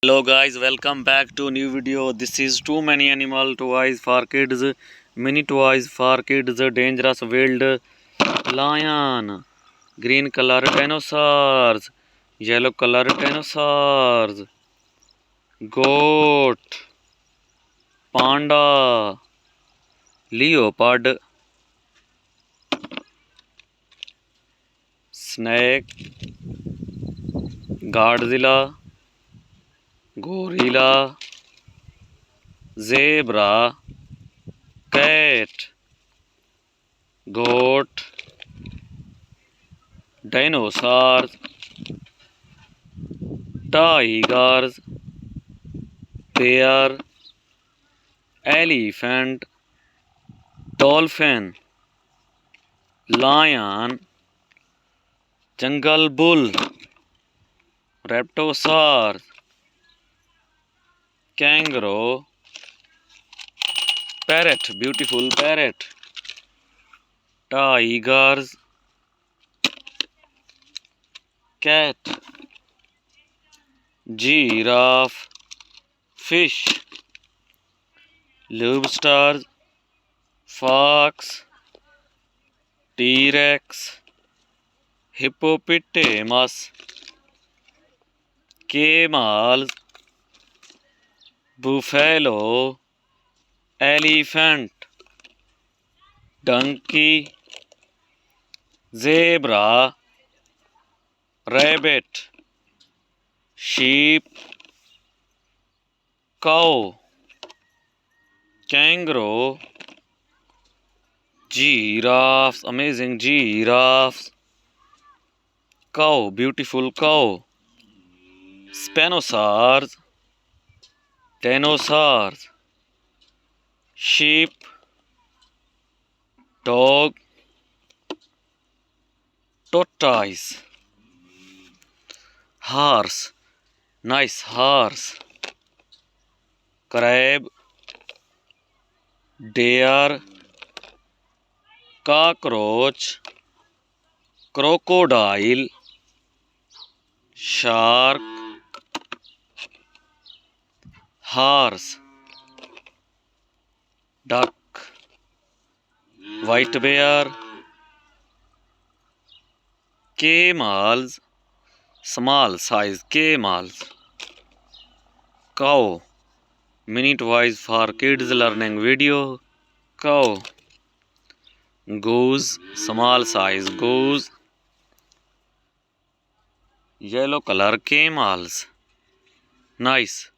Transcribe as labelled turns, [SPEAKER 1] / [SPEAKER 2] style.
[SPEAKER 1] Hello guys, welcome back to new video. This is too many animal toys for kids, mini toys for kids, dangerous wild lion, green color dinosaurs, yellow color dinosaurs, goat, panda, leopard, snake, godzilla, gorilla, zebra, cat, goat, dinosaurs, tigers, bear, elephant, dolphin, lion, jungle bull, raptor, kangaroo, parrot, beautiful parrot, tigers, cat, giraffe, fish, lobster, fox, T-Rex, hippopotamus, camel, buffalo, elephant, donkey, zebra, rabbit, sheep, cow, kangaroo, giraffes, amazing giraffes, cow, beautiful cow, spinosaurs, dinosaurs, sheep, dog, tortoise, horse, nice horse, crab, deer, cockroach, crocodile, shark, horse, duck, white bear, camels, small size camels, cow, mini toys for kids learning video, cow, goose, small size goose, yellow color camels, nice.